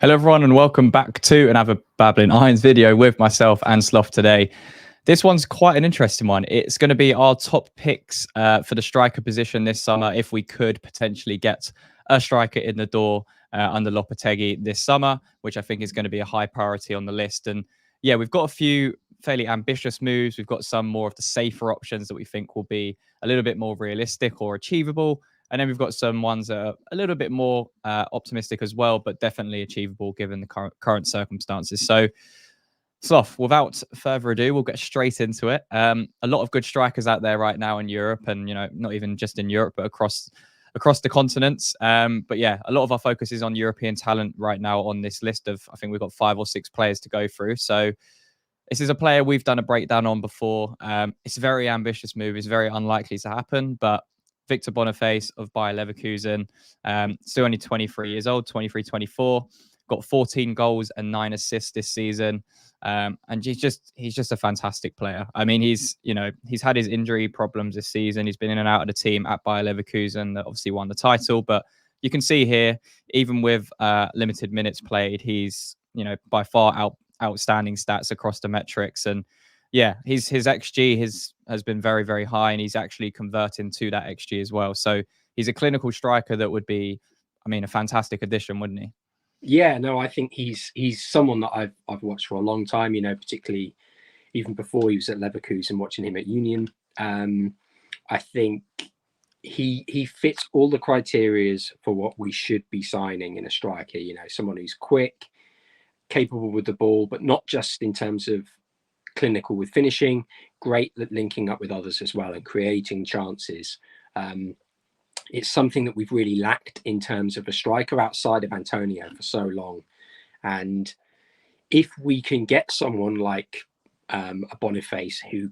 Hello everyone and welcome back to another Babbling Irons video with myself and Sloth today. This one's quite an interesting one. It's going to be our top picks for the striker position this summer if we could potentially get a striker in the door under Lopetegui this summer, which I think is going to be a high priority on the list. And yeah, we've got a few fairly ambitious moves. We've got some more of the safer options that we think will be a little bit more realistic or achievable. And then we've got some ones that are a little bit more optimistic as well, but definitely achievable given the current circumstances. So, Sloth, without further ado, we'll get straight into it. A lot of good strikers out there right now in Europe, and not even just in Europe, but across the continents. But yeah, a lot of our focus is on European talent right now on this list of, I think we've got 5 or 6 players to go through. So this is a player we've done a breakdown on before. It's a very ambitious move. It's very unlikely to happen, but Victor Boniface of Bayer Leverkusen, still only 23 years old, 23, 24, got 14 goals and 9 assists this season. And he's just a fantastic player. I mean, he's had his injury problems this season. He's been in and out of the team at Bayer Leverkusen that obviously won the title, but you can see here, even with limited minutes played, he's by far outstanding stats across the metrics. And yeah, his XG has been very, very high, and he's actually converting to that XG as well. So he's a clinical striker that would be, I mean, a fantastic addition, wouldn't he? Yeah, no, I think he's someone that I've watched for a long time. Particularly even before he was at Leverkusen, watching him at Union. I think he fits all the criterias for what we should be signing in a striker. Someone who's quick, capable with the ball, but not just in terms of clinical with finishing, great at linking up with others as well and creating chances. It's something that we've really lacked in terms of a striker outside of Antonio for so long. And if we can get someone like a Boniface who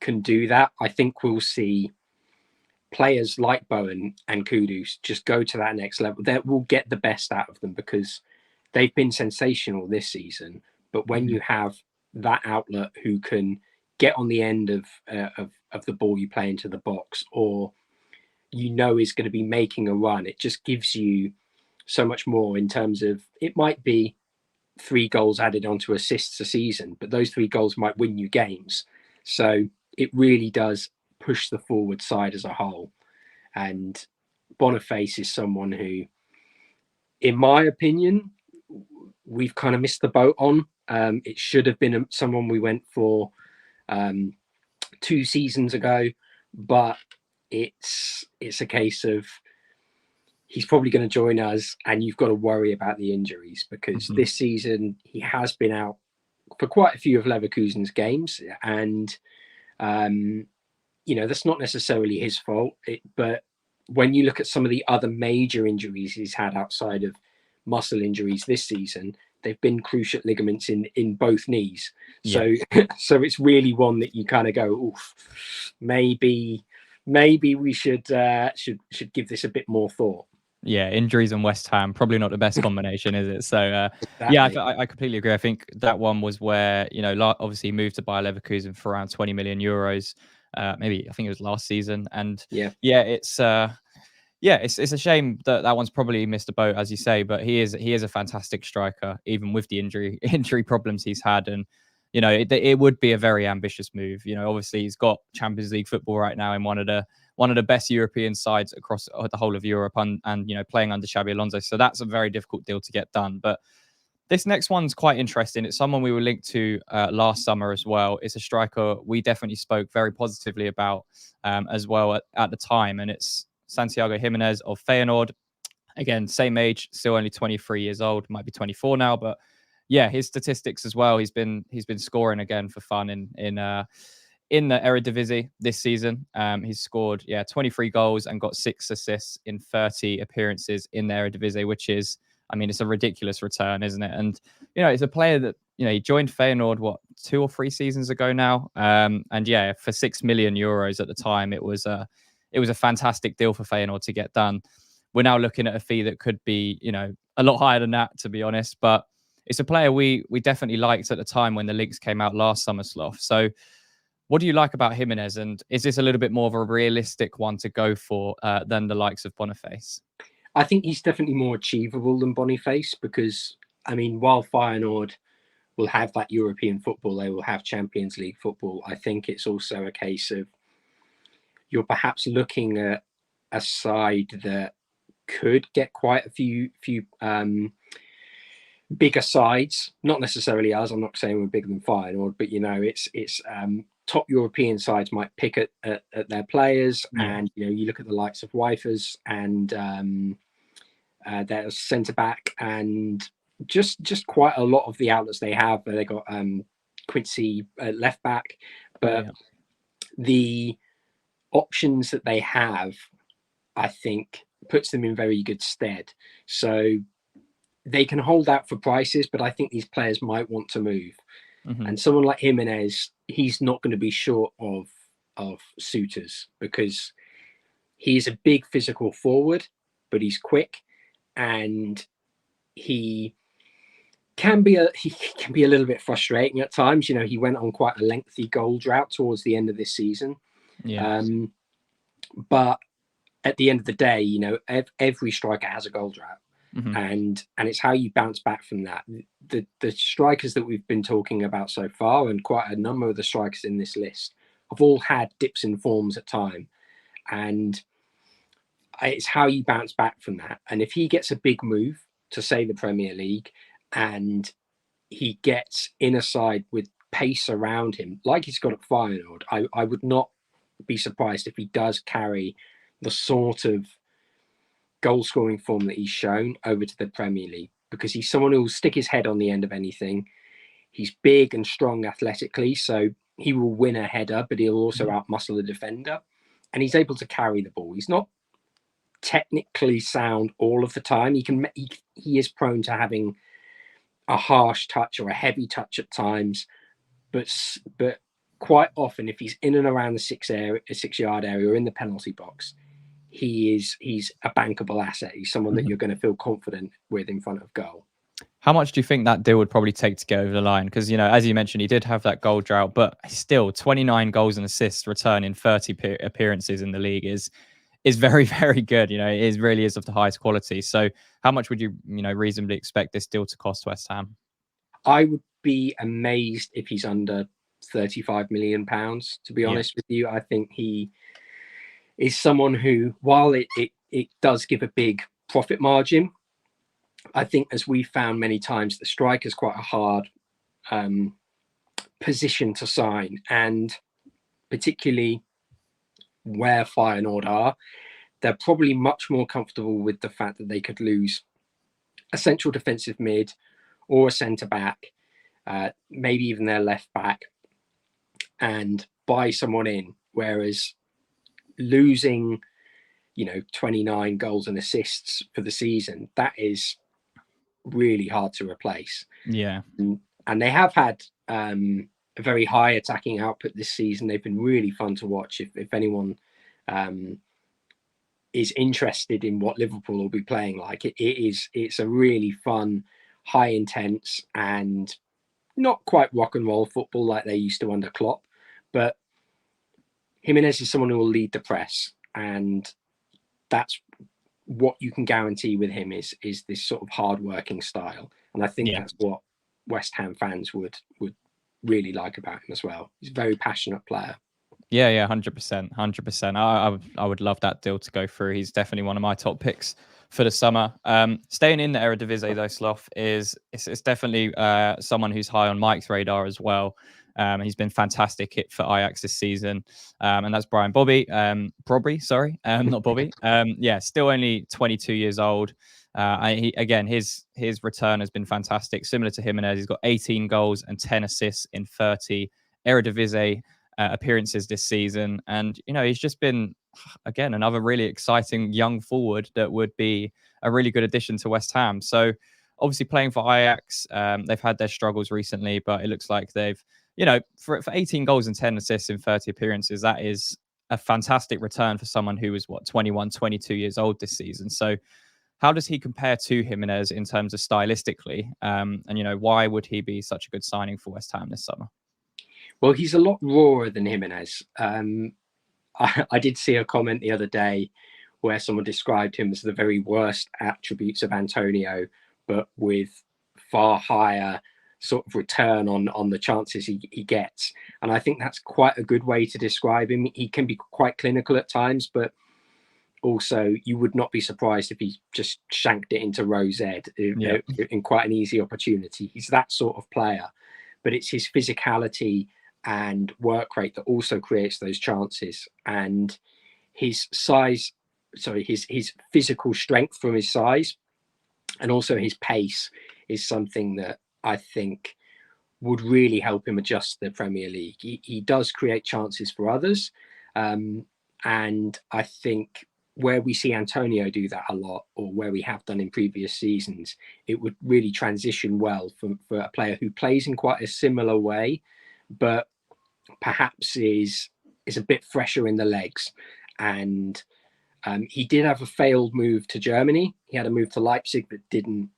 can do that, I think we'll see players like Bowen and Kudus just go to that next level. That will get the best out of them because they've been sensational this season. But when you have that outlet who can get on the end of the ball you play into the box, or is going to be making a run, it just gives you so much more in terms of, it might be 3 goals added onto assists a season, but those 3 goals might win you games. So it really does push the forward side as a whole. And Boniface is someone who, in my opinion, we've kind of missed the boat on. It should have been someone we went for 2 seasons ago, but it's a case of he's probably going to join us, and you've got to worry about the injuries because this season he has been out for quite a few of Leverkusen's games, and that's not necessarily his fault. But when you look at some of the other major injuries he's had outside of muscle injuries this season, they've been cruciate ligaments in both knees. Yeah. So it's really one that you kind of go, oof, maybe we should give this a bit more thought. Yeah, injuries and West Ham, probably not the best combination, is it? So, exactly. Yeah, I completely agree. I think that one was where, obviously moved to Bayer Leverkusen for around 20 million euros. Maybe, I think it was last season. And it's a shame that one's probably missed a boat, as you say, but he is a fantastic striker, even with the injury problems he's had. And, it would be a very ambitious move. Obviously he's got Champions League football right now in one of the best European sides across the whole of Europe, and playing under Xabi Alonso. So that's a very difficult deal to get done. But this next one's quite interesting. It's someone we were linked to last summer as well. It's a striker we definitely spoke very positively about as well at the time, and it's Santiago Giménez of Feyenoord. Again, same age, still only 23 years old, might be 24 now, but yeah, his statistics as well. He's been scoring again for fun in the Eredivisie this season. He's scored 23 goals and got 6 assists in 30 appearances in the Eredivisie, which is, I mean, it's a ridiculous return, isn't it? And it's a player that he joined Feyenoord 2 or 3 seasons ago now, and yeah, for 6 million euros at the time, it was a fantastic deal for Feyenoord to get done. We're now looking at a fee that could be a lot higher than that, to be honest, but it's a player we definitely liked at the time when the links came out last summer, Sloth. So what do you like about Giménez, and is this a little bit more of a realistic one to go for than the likes of Boniface? I think he's definitely more achievable than Boniface because I mean, while Feyenoord will have that European football, they will have Champions League football. I think it's also a case of you're perhaps looking at a side that could get quite a few bigger sides. Not necessarily us. I'm not saying we're bigger than Feyenoord, but it's top European sides might pick at their players, and you look at the likes of Wifers and their centre back, and just quite a lot of the outlets they have. They got Quincy left back, but the options that they have, I think, puts them in very good stead. So they can hold out for prices, but I think these players might want to move. And someone like Giménez, he's not going to be short of suitors, because he's a big physical forward, but he's quick, and he can be a little bit frustrating at times. He went on quite a lengthy goal drought towards the end of this season. But at the end of the day, every striker has a goal drought. And it's how you bounce back from that. The strikers that we've been talking about so far, and quite a number of the strikers in this list, have all had dips in forms at time, and it's how you bounce back from that. And if he gets a big move to, say, the Premier League, and he gets in a side with pace around him, like he's got at Feyenoord, I would not be surprised if he does carry the sort of goal scoring form that he's shown over to the Premier League, because he's someone who will stick his head on the end of anything. He's big and strong athletically, so he will win a header, but he'll also outmuscle the defender, and he's able to carry the ball. He's not technically sound all of the time. He is prone to having a harsh touch or a heavy touch at times, but quite often, if he's in and around the 6-yard area or in the penalty box, he's a bankable asset. He's someone that you're going to feel confident with in front of goal. How much do you think that deal would probably take to get over the line? Because, as you mentioned, he did have that goal drought, but still 29 goals and assists return in 30 appearances in the league is very, very good. It really is of the highest quality. So how much would you, reasonably expect this deal to cost West Ham? I would be amazed if he's under £35 million, to be honest with you. I think he is someone who, while it does give a big profit margin, I think, as we found many times, the striker is quite a hard position to sign, and particularly where Feyenoord are, they're probably much more comfortable with the fact that they could lose a central defensive mid or a centre back, maybe even their left back, and buy someone in. Whereas losing, 29 goals and assists for the season, that is really hard to replace. And they have had a very high attacking output this season. They've been really fun to watch. If anyone is interested in what Liverpool will be playing like, it's a really fun, high intense, and not quite rock and roll football like they used to under Klopp. But Giménez is someone who will lead the press, and that's what you can guarantee with him is this sort of hard-working style. And I think that's what West Ham fans would really like about him as well. He's a very passionate player. Yeah, 100%. I would love that deal to go through. He's definitely one of my top picks for the summer. Staying in the Eredivisie though, Sloth, it's definitely someone who's high on Mike's radar as well. He's been fantastic hit for Ajax this season, and that's Brian Brobbey. Not Bobby. Still only 22 years old. His return has been fantastic. Similar to Giménez, he's got 18 goals and 10 assists in 30 Eredivisie appearances this season, and he's just been, again, another really exciting young forward that would be a really good addition to West Ham. So obviously playing for Ajax, they've had their struggles recently, but it looks like they've, for 18 goals and 10 assists in 30 appearances, that is a fantastic return for someone who was 21, 22 years old this season. So how does he compare to Giménez in terms of stylistically? And why would he be such a good signing for West Ham this summer? Well, he's a lot rawer than Giménez. I did see a comment the other day where someone described him as the very worst attributes of Antonio, but with far higher sort of return on the chances he gets. And I think that's quite a good way to describe him. He can be quite clinical at times, but also you would not be surprised if he just shanked it into row Z in quite an easy opportunity. He's that sort of player, but it's his physicality and work rate that also creates those chances. And his size, his physical strength from his size, and also his pace is something that I think would really help him adjust the Premier League. He does create chances for others. And I think where we see Antonio do that a lot, or where we have done in previous seasons, it would really transition well for a player who plays in quite a similar way, but perhaps is a bit fresher in the legs. And he did have a failed move to Germany. He had a move to Leipzig that didn't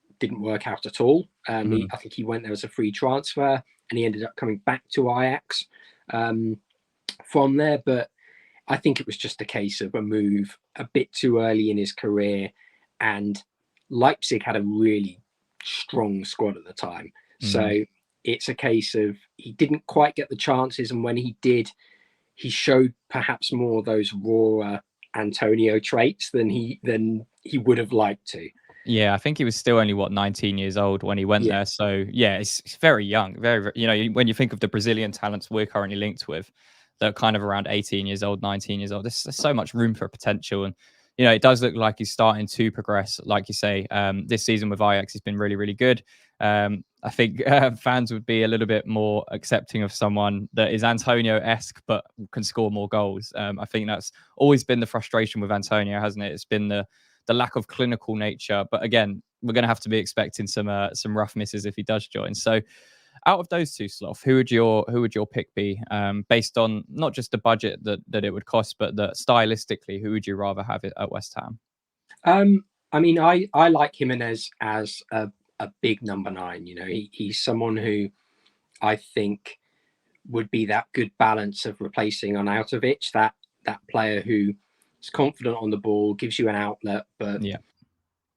work out at all. I think he went there as a free transfer, and he ended up coming back to Ajax from there. But I think it was just a case of a move a bit too early in his career, and Leipzig had a really strong squad at the time. So it's a case of he didn't quite get the chances, and when he did, he showed perhaps more of those raw Antonio traits than he would have liked to. Yeah, I think he was still only 19 years old when he went there. So yeah, it's very young, very, when you think of the Brazilian talents we're currently linked with, they're kind of around 18 years old, 19 years old. There's so much room for potential, and it does look like he's starting to progress. Like you say, this season with Ajax, he's been really, really good. I think fans would be a little bit more accepting of someone that is Antonio-esque but can score more goals. I think that's always been the frustration with Antonio, hasn't it? It's been the lack of clinical nature. But again, we're going to have to be expecting some rough misses if he does join. So out of those two, Sloth, who would your pick be, based on not just the budget that it would cost, but that stylistically, who would you rather have it at West Ham? I mean, I like Giménez as a big number 9. He's someone who I think would be that good balance of replacing Arnautovic, that player who is confident on the ball, gives you an outlet, but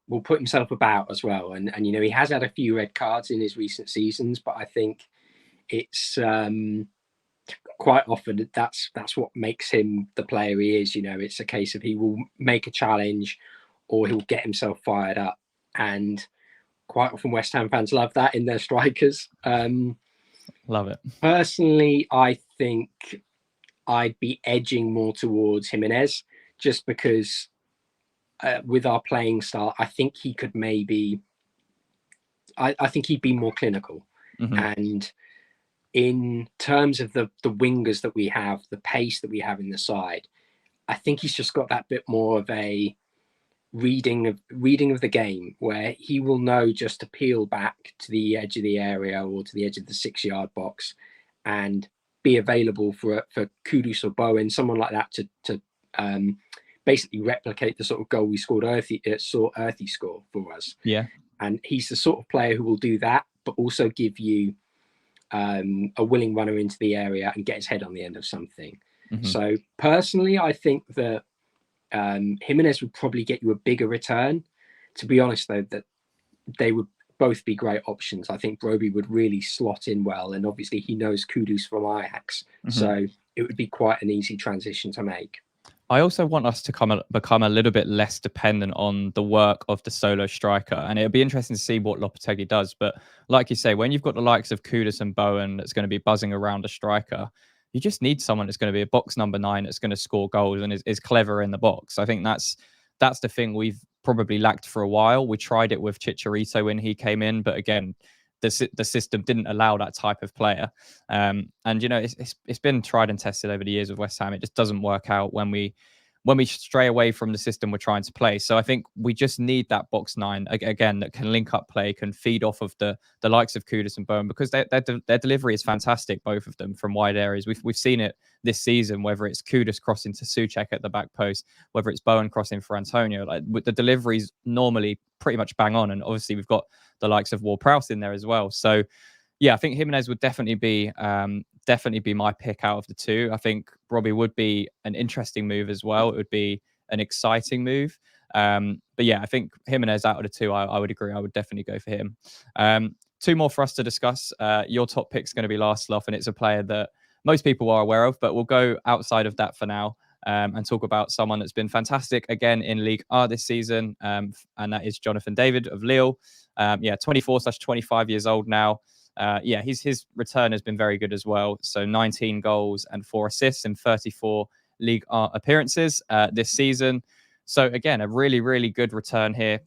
will put himself about as well. And he has had a few red cards in his recent seasons, but I think it's quite often that's what makes him the player he is. It's a case of he will make a challenge or he'll get himself fired up. And quite often West Ham fans love that in their strikers. Love it. Personally, I think I'd be edging more towards Giménez, just because with our playing style, I think he could maybe... I think he'd be more clinical. And in terms of the wingers that we have, the pace that we have in the side, I think he's just got that bit more of a reading of the game, where he will know just to peel back to the edge of the area or to the edge of the 6-yard box and be available for Kudus or Bowen, someone like that, to basically replicate the sort of goal we scored Earthy score for us. Yeah. And he's the sort of player who will do that, but also give you a willing runner into the area and get his head on the end of something. So personally, I think that Giménez would probably get you a bigger return. To be honest, though, that they would both be great options. I think Brobbey would really slot in well, and obviously he knows Kudus from Ajax, so it would be quite an easy transition to make. I also want us to become a little bit less dependent on the work of the solo striker, and it'll be interesting to see what Lopetegui does. But like you say, when you've got the likes of Kudus and Bowen that's going to be buzzing around a striker, you just need someone that's going to be a box number 9 that's going to score goals and is clever in the box. I think that's the thing we've probably lacked for a while. We tried it with Chicharito when he came in, but again, the system didn't allow that type of player. And it's been tried and tested over the years with West Ham. It just doesn't work out when we stray away from the system we're trying to play. So I think we just need that box 9 again that can link up play, can feed off of the likes of Kudus and Bowen, because their delivery is fantastic, both of them, from wide areas. We've seen it this season, whether it's Kudus crossing to Souček at the back post, whether it's Bowen crossing for Antonio. Like, with the deliveries normally pretty much bang on, and obviously we've got the likes of Ward-Prowse in there as well. So yeah, I think Giménez would definitely be my pick out of the two. I think Brobbey would be an interesting move as well. It would be an exciting move. But yeah, I think Giménez out of the two, I would agree. I would definitely go for him. two more for us to discuss. Your top pick's going to be last, Sloth, and it's a player that most people are aware of, but we'll go outside of that for now. And talk about someone that's been fantastic again in League R this season, and that is Jonathan David of Lille. 24/25 years old now. His return has been very good as well. So 19 goals and 4 assists in 34 League R appearances this season. So again, a really, really good return here.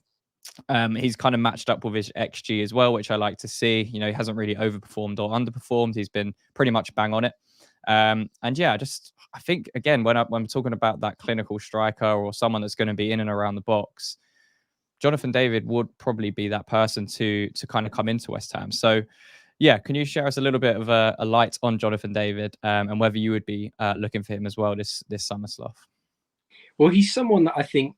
He's kind of matched up with his XG as well, which I like to see. He hasn't really overperformed or underperformed. He's been pretty much bang on it. I think again, when I'm talking about that clinical striker or someone that's going to be in and around the box, Jonathan David would probably be that person to kind of come into West Ham. So, yeah, can you share us a little bit of a light on Jonathan David and whether you would be looking for him as well this summer, Sloth? Well, he's someone that I think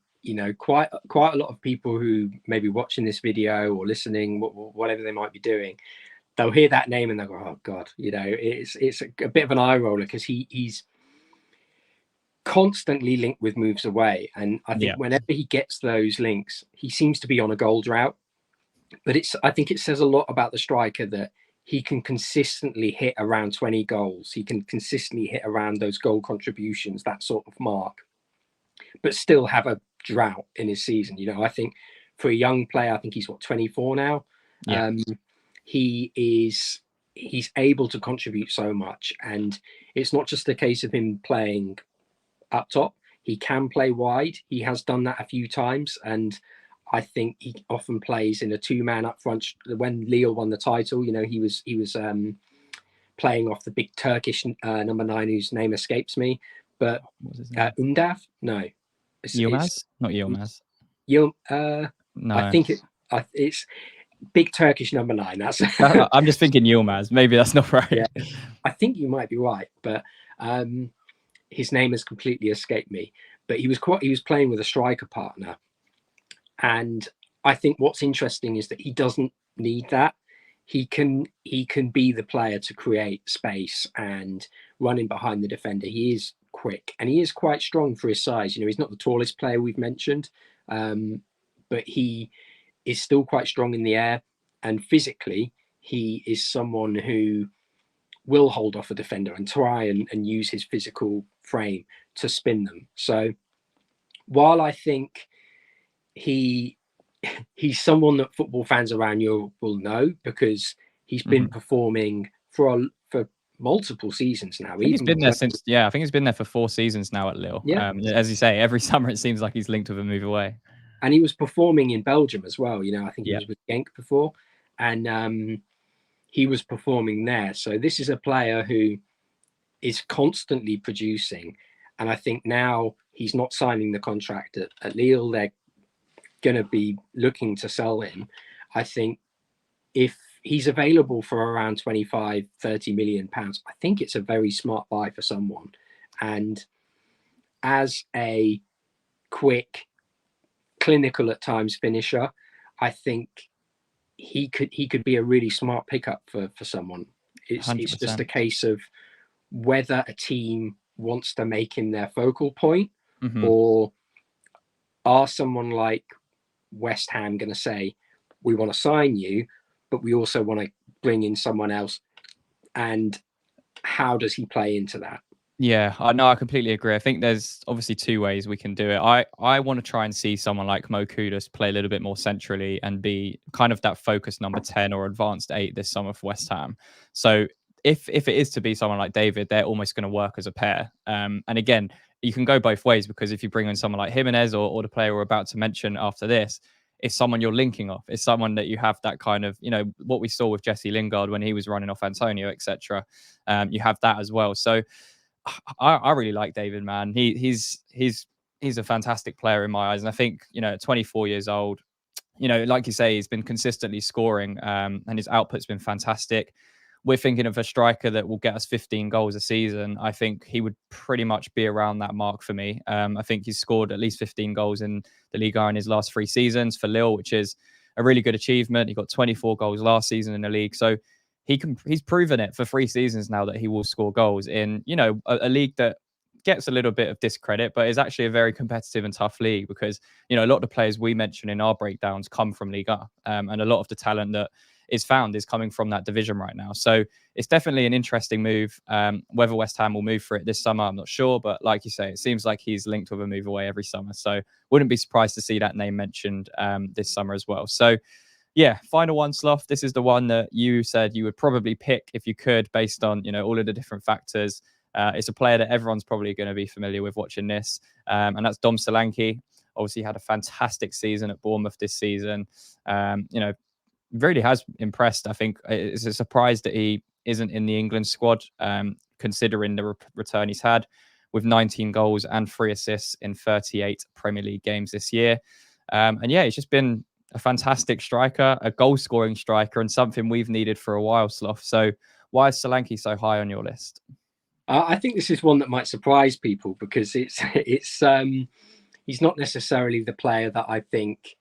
quite a lot of people who may be watching this video or listening, whatever they might be doing, they'll hear that name and they'll go, "Oh God," it's a bit of an eye roller because he's constantly linked with moves away, and I think whenever he gets those links, he seems to be on a goal drought. But I think it says a lot about the striker that he can consistently hit around 20 goals. He can consistently hit around those goal contributions, that sort of mark, but still have a drought in his season. I think for a young player, I think he's 24 now. Yeah. He's able to contribute so much, and it's not just a case of him playing up top. He can play wide. He has done that a few times, and I think he often plays in a two-man up front. When Lille won the title, he was playing off the big Turkish number 9 whose name escapes me, but Undav? No, Yilmaz? Not Yilmaz. No, I think it's big Turkish number 9. That's I'm just thinking Yilmaz. Maybe that's not right. Yeah, I think you might be right, but his name has completely escaped me. But he was playing with a striker partner, and I think what's interesting is that he doesn't need that. He can be the player to create space and running behind the defender. He is quick and he is quite strong for his size. He's not the tallest player we've mentioned, but he is still quite strong in the air, and physically he is someone who will hold off a defender and try and use his physical frame to spin them. So while I think he's someone that football fans around Europe will know because he's been performing for multiple seasons now. He's been there since, I think he's been there for 4 seasons now at Lille. Yeah. As you say, every summer it seems like he's linked with a move away. And he was performing in Belgium as well. I think he was with Genk before, and he was performing there. So this is a player who is constantly producing. And I think now he's not signing the contract at Lille. They're going to be looking to sell him. I think if he's available for around 25-30 million pounds, I think it's a very smart buy for someone. And as a quick, clinical at times finisher, I think he could be a really smart pickup for someone. It's just a case of whether a team wants to make him their focal point, or are someone like West Ham going to say, we want to sign you, but we also want to bring in someone else? And how does he play into that? Yeah, I completely agree. I think there's obviously 2 ways we can do it. I want to try and see someone like Mo Kudus play a little bit more centrally and be kind of that focus number 10 or advanced 8 this summer for West Ham. So if it is to be someone like David, they're almost going to work as a pair. And again, you can go both ways, because if you bring in someone like Giménez or the player we're about to mention after this, it's someone you're linking off. It's someone that you have that kind of, what we saw with Jesse Lingard when he was running off Antonio, etc. You have that as well. So I really like David, man. He's a fantastic player in my eyes. And I think, at 24 years old, like you say, he's been consistently scoring, and his output's been fantastic. We're thinking of a striker that will get us 15 goals a season. I think he would pretty much be around that mark for me. I think he's scored at least 15 goals in the Ligue 1 in his last 3 seasons for Lille, which is a really good achievement. He got 24 goals last season in the league. So he's proven it for 3 seasons now that he will score goals in, a league that gets a little bit of discredit, but is actually a very competitive and tough league, because, a lot of the players we mention in our breakdowns come from Liga, and a lot of the talent that is found is coming from that division right now. So it's definitely an interesting move. Whether West Ham will move for it this summer, I'm not sure. But like you say, it seems like he's linked with a move away every summer. So wouldn't be surprised to see that name mentioned this summer as well. So yeah, final one, Sloth. This is the one that you said you would probably pick if you could, based on, you know, all of the different factors. It's a player that everyone's probably going to be familiar with watching this, and that's Dom Solanke. Obviously, had a fantastic season at Bournemouth this season. You know, really has impressed. I think it's a surprise that he isn't in the England squad, considering the return he's had, with 19 goals and 3 assists in 38 Premier League games this year. And yeah, he's just been a fantastic striker, a goal-scoring striker, and something we've needed for a while, Sloth. So why is Solanke so high on your list? I think this is one that might surprise people because it's he's not necessarily the player that I think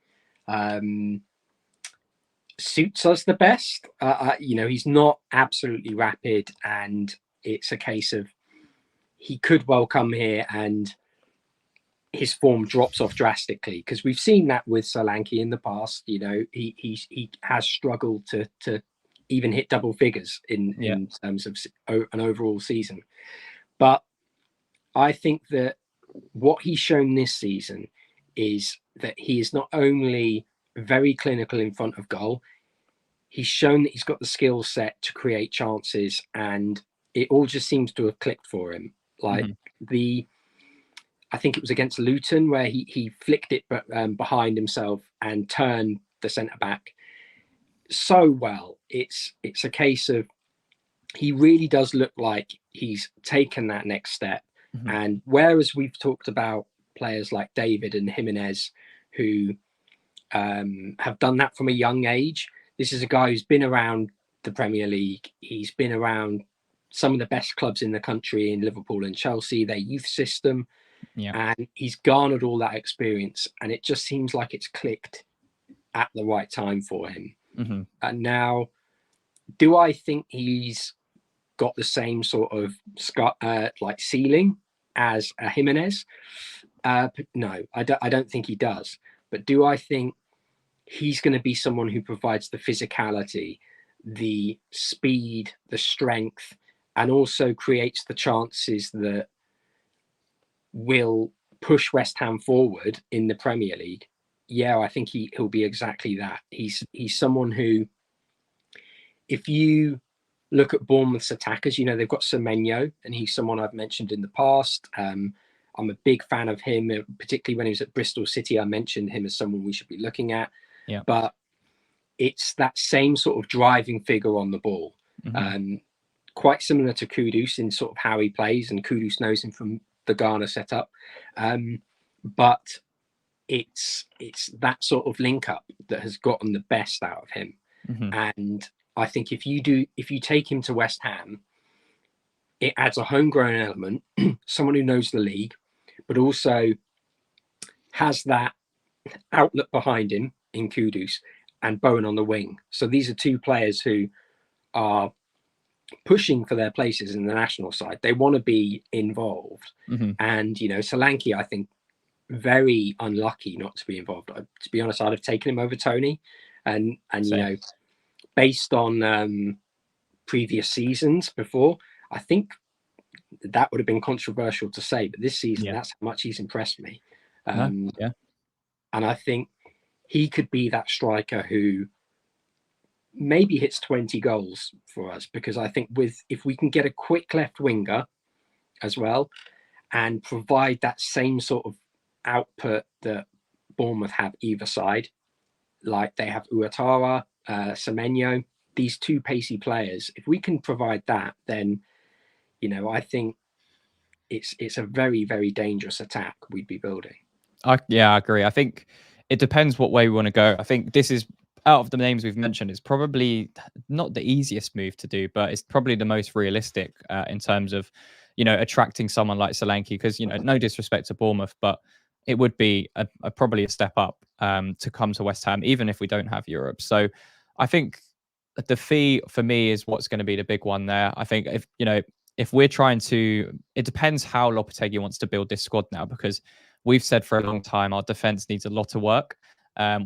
suits us the best. You know, he's not absolutely rapid, and it's a case of he could well come here and his form drops off drastically, because we've seen that with Solanke in the past. You know, he has struggled to even hit double figures in terms of an overall season. But I think that what he's shown this season is that he is not only very clinical in front of goal, he's shown that he's got the skill set to create chances, and it all just seems to have clicked for him. Like I think it was against Luton where he flicked it behind himself and turned the centre-back so well. It's a case of he really does look like he's taken that next step. And whereas we've talked about players like David and Giménez who have done that from a young age, this is a guy who's been around the Premier League. He's been around some of the best clubs in the country, in Liverpool and Chelsea, their youth system. And he's garnered all that experience, and it just seems like it's clicked at the right time for him. And now, do I think he's got the same sort of like ceiling as a Giménez? No, I don't think he does. But do I think he's going to be someone who provides the physicality, the speed, the strength, and also creates the chances that will push West Ham forward in the Premier League? Yeah, I think he'll be exactly that. He's someone who, if you look at Bournemouth's attackers, you know, they've got Semenyo, and he's someone I've mentioned in the past. I'm a big fan of him, particularly when he was at Bristol City. I mentioned him as someone we should be looking at. But it's that same sort of driving figure on the ball. Quite similar to Kudus in sort of how he plays, and Kudus knows him from the Ghana setup. But it's that sort of link up that has gotten the best out of him. And I think if you take him to West Ham, it adds a homegrown element, someone who knows the league, but also has that outlet behind him in Kudus and Bowen on the wing. So these are two players who are pushing for their places in the national side. They want to be involved. And, you know, Solanke, I think, very unlucky not to be involved. To be honest, I'd have taken him over Tony. And you know, based on previous seasons before, I think that would have been controversial to say. But this season, that's how much he's impressed me. And I think he could be that striker who maybe hits 20 goals for us, because I think if we can get a quick left winger as well and provide that same sort of output that Bournemouth have either side, like they have Ouattara, Semenyo, these two pacey players, if we can provide that, then, you know, I think it's a very, very dangerous attack we'd be building. I agree. I think it depends what way we want to go. I think this is, out of the names we've mentioned, it's probably not the easiest move to do, but it's probably the most realistic in terms of, you know, attracting someone like Solanke, because, you know, no disrespect to Bournemouth, but it would be probably a step up to come to West Ham, even if we don't have Europe. So I think the fee for me is what's going to be the big one there. I think if we're trying to, it depends how Lopetegui wants to build this squad now, because we've said for a long time our defense needs a lot of work.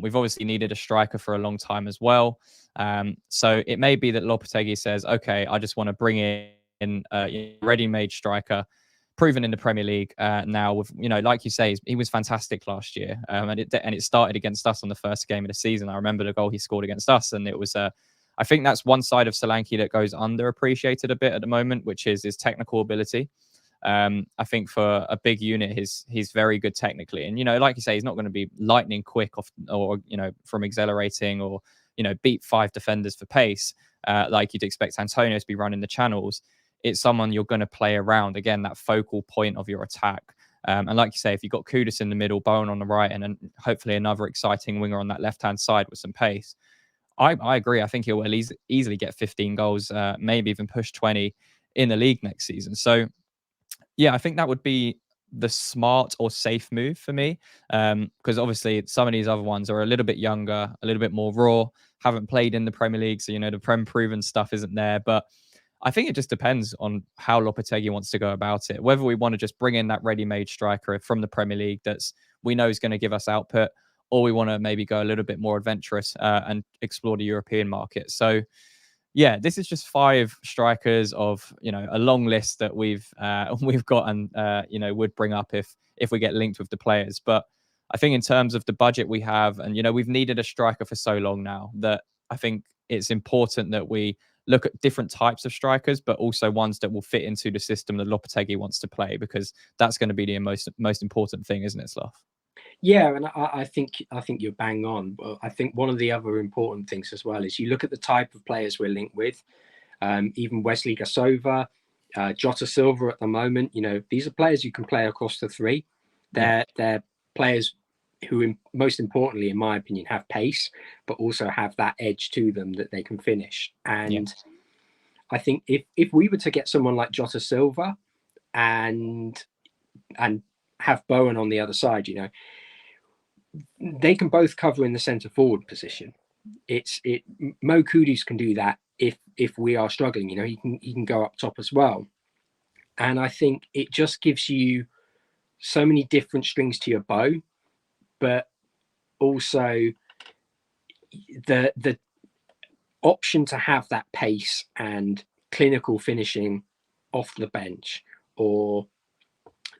We've obviously needed a striker for a long time as well. So it may be that Lopetegui says, okay, I just want to bring in a ready-made striker, proven in the Premier League now. With, you know, like you say, he was fantastic last year, and it started against us on the first game of the season. I remember the goal he scored against us, and it was I think that's one side of Solanke that goes underappreciated a bit at the moment, which is his technical ability. I think for a big unit, he's very good technically, and you know, like you say, he's not going to be lightning quick off, or you know, from accelerating, or you know, beat 5 defenders for pace like you'd expect Antonio to be running the channels. It's someone you're going to play around, again, that focal point of your attack. And like you say, if you've got Kudus in the middle, Bowen on the right, and hopefully another exciting winger on that left-hand side with some pace, I agree. I think he'll easily get 15 goals, maybe even push 20 in the league next season. So yeah, I think that would be the smart or safe move for me, because obviously some of these other ones are a little bit younger, a little bit more raw, haven't played in the Premier League, so you know the Prem proven stuff isn't there. But I think it just depends on how Lopetegui wants to go about it. Whether we want to just bring in that ready-made striker from the Premier League that's we know is going to give us output, or we want to maybe go a little bit more adventurous and explore the European market. So yeah, this is just 5 strikers of, you know, a long list that we've got, and you know, would bring up if we get linked with the players. But I think in terms of the budget we have, and you know, we've needed a striker for so long now, that I think it's important that we look at different types of strikers, but also ones that will fit into the system that Lopetegui wants to play, because that's going to be the most important thing, isn't it, Sloth? Yeah, and I think you're bang on. But I think one of the other important things as well is you look at the type of players we're linked with. Even Wesley Gasova, Jota Silva at the moment. You know, these are players you can play across the 3. They're players who, most importantly, in my opinion, have pace, but also have that edge to them that they can finish. And I think if we were to get someone like Jota Silva and have Bowen on the other side, you know, they can both cover in the centre forward position. Mo Kudus can do that if we are struggling. You know, he can go up top as well. And I think it just gives you so many different strings to your bow, but also the option to have that pace and clinical finishing off the bench, or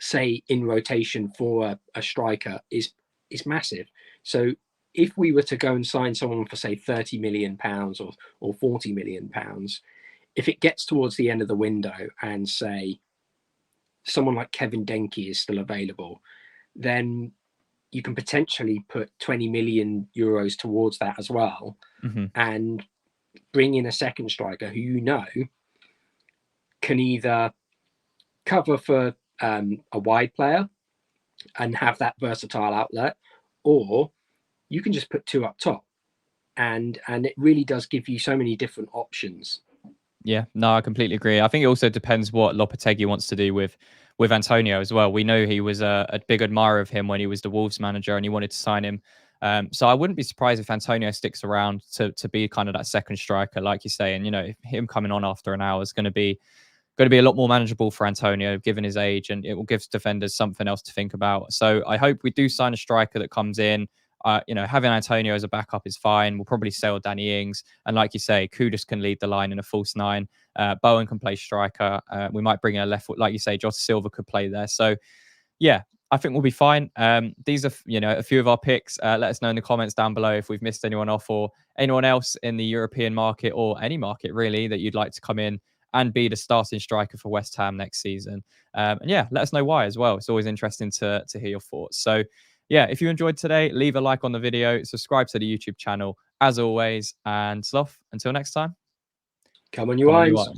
say in rotation for a striker, is massive. So if we were to go and sign someone for say £30 million or £40 million, if it gets towards the end of the window and say someone like Kevin Denke is still available, then you can potentially put 20 million euros towards that as well, and bring in a second striker who you know can either cover for a wide player and have that versatile outlet, or you can just put 2 up top, and it really does give you so many different options. Yeah, no, I completely agree. I think it also depends what Lopetegui wants to do with Antonio as well. We know he was a big admirer of him when he was the Wolves manager, and he wanted to sign him. So I wouldn't be surprised if Antonio sticks around to be kind of that second striker, like you say. And you know, him coming on after an hour is going to be a lot more manageable for Antonio, given his age, and it will give defenders something else to think about. So I hope we do sign a striker that comes in. You know, having Antonio as a backup is fine. We'll probably sell Danny Ings, and like you say, Kudus can lead the line in a false 9. Bowen can play striker. We might bring in a left foot, like you say. Jota Silva could play there. So yeah, I think we'll be fine. These are, you know, a few of our picks. Let us know in the comments down below if we've missed anyone off, or anyone else in the European market, or any market really, that you'd like to come in and be the starting striker for West Ham next season. And yeah, let us know why as well. It's always interesting to hear your thoughts. So yeah, if you enjoyed today, leave a like on the video, subscribe to the YouTube channel as always, and Sloth, until next time. Come on, you Irons.